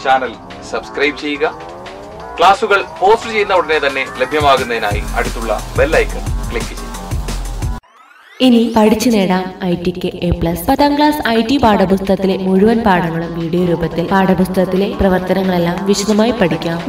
Channel subscribe ചെയ്യുക. ക്ലാസുകൾ post ചെയ്യുന്ന ഉടനെ തന്നെ ലഭ്യമാകുന്നതിനായി അടുത്തുള്ള ബെൽ ഐക്കൺ ക്ലിക്ക് ചെയ്യുക. ഇനി പഠിച്ചു നേടാം ITക്ക് A+. 10ാം ക്ലാസ് IT പാഠപുസ്തകത്തിലെ മുഴുവൻ പാഠങ്ങളും വീഡിയോ രൂപത്തിൽ പാഠപുസ്തകത്തിലെ പ്രവർത്തനങ്ങളെല്ലാം വിശദമായി പഠിക്കാം.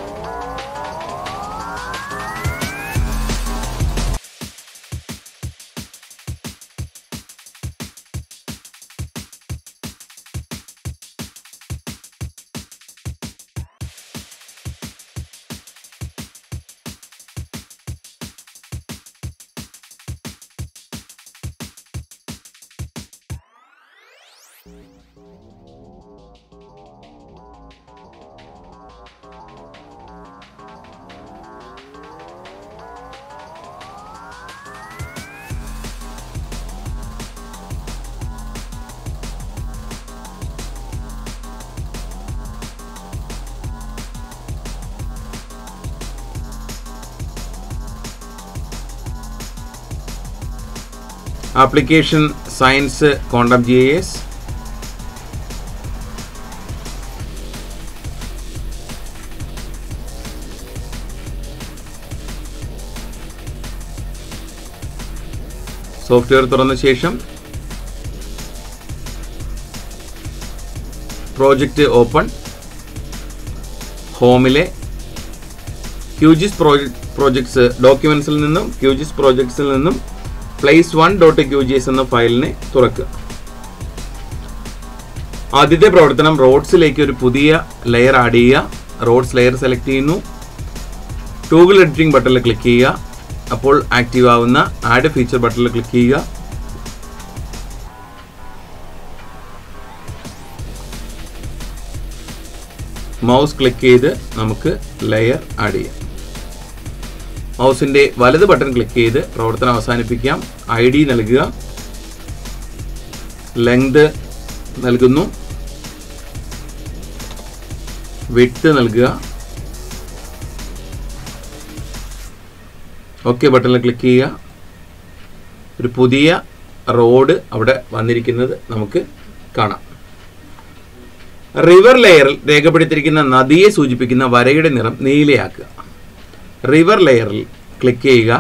Application science quantum GIS, software തുറന്ന ശേഷം പ്രോജക്റ്റ് ഓപ്പൺ. ഹോമിലെ QGIS പ്രോജക്ട്സ് ഡോക്യുമെന്റ്സിൽ നിന്നും QGIS പ്രോജക്ട്സിൽ നിന്നും place1.qgis എന്ന ഫയലിനെ തുറക്കുക. ആദ്യത്തെ പ്രവർത്തനം റോഡ്സിലേക്ക് ഒരു പുതിയ ലെയർ ആഡ് ചെയ്യുക. റോഡ്സ് ലെയർ സെലക്ട് ചെയ്യുന്നു. ടൂഗിൾ എഡിറ്റിംഗ് ബട്ടണിൽ ക്ലിക്ക് ചെയ്യുക. അപ്പോൾ ആക്റ്റീവ് ആവുന്ന ആഡ് ഫീച്ചർ ബട്ടണിൽ ക്ലിക്ക് ചെയ്യുക. മൗസ് ക്ലിക്ക് ചെയ്ത് നമുക്ക് ലെയർ ആഡ് ചെയ്യാം. മൗസിന്റെ വലത് ബട്ടൺ ക്ലിക്ക് ചെയ്ത് പ്രവർത്തനം അവസാനിപ്പിക്കാം. ID നൽകുക. ലെങ്ത് നൽകുന്നു. വിഡ്ത്ത് നൽകുക. ഓക്കെ ബട്ടണിൽ ക്ലിക്ക് ചെയ്യുക. ഒരു പുതിയ റോഡ് അവിടെ വന്നിരിക്കുന്നത് നമുക്ക് കാണാം. റിവർ ലെയറിൽ രേഖപ്പെടുത്തിയിരിക്കുന്ന നദിയെ സൂചിപ്പിക്കുന്ന വരയുടെ നിറം നീലയാക്കുക. റിവർ ലെയറിൽ ക്ലിക്ക് ചെയ്യുക.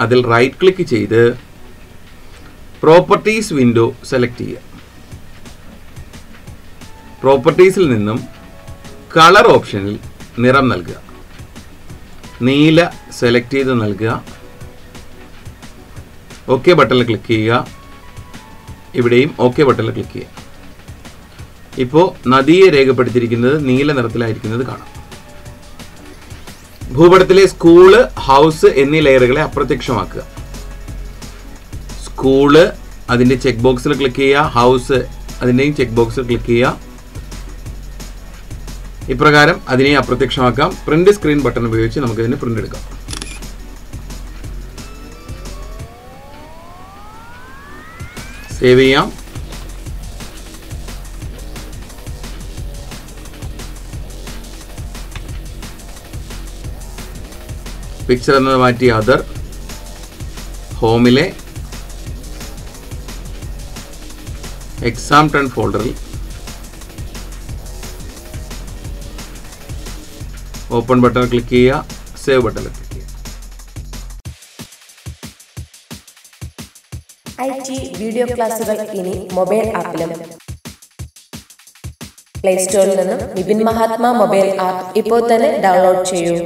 അതിൽ റൈറ്റ് ക്ലിക്ക് ചെയ്ത് പ്രോപ്പർട്ടീസ് വിൻഡോ സെലക്ട് ചെയ്യുക. പ്രോപ്പർട്ടീസിൽ നിന്നും കളർ ഓപ്ഷനിൽ നിറം നൽകുക. നീല സെലക്ട് ചെയ്ത് നൽകുക. ഓക്കെ ബട്ടണിൽ ക്ലിക്ക് ചെയ്യുക. ഇവിടെയും ഓക്കെ ബട്ടണിൽ ക്ലിക്ക് ചെയ്യുക. ഇപ്പോൾ നദിയെ രേഖപ്പെടുത്തിയിരിക്കുന്നത് നീല നിറത്തിലായിരിക്കുന്നത് കാണാം. ഭൂപടത്തിലെ സ്കൂള്, ഹൗസ് എന്നീ ലെയറുകളെ അപ്രത്യക്ഷമാക്കുക. സ്കൂള് അതിൻ്റെ ചെക്ക് ബോക്സിൽ ക്ലിക്ക് ചെയ്യുക. ഹൗസ് അതിൻ്റെയും ചെക്ക് ബോക്സിൽ ക്ലിക്ക് ചെയ്യുക. ഇപ്രകാരം അതിനെ അപ്രത്യക്ഷമാക്കാം. പ്രിന്റ് സ്ക്രീൻ ബട്ടൺ ഉപയോഗിച്ച് നമുക്കതിന് പ്രിന്റ് എടുക്കാം. സേവ് ചെയ്യാം. പിക്ചർ എന്നത് മാറ്റി അതർ. ഹോമിലെ എക്സാം 10 ഫോൾഡറിൽ ഓപ്പൺ ബട്ടൺ ക്ലിക്ക് ചെയ്യുക. സേവ് ബട്ടൺ ക്ലിക്ക് ചെയ്യുക. IT വീഡിയോ ക്ലാസുകൾ ഇനി മൊബൈൽ ആപ്പിലും. പ്ലേ സ്റ്റോറിൽ നിന്നും വിപിൻ മഹാത്മാ മൊബൈൽ ആപ്പ് ഇപ്പോൾ തന്നെ ഡൗൺലോഡ് ചെയ്യൂ.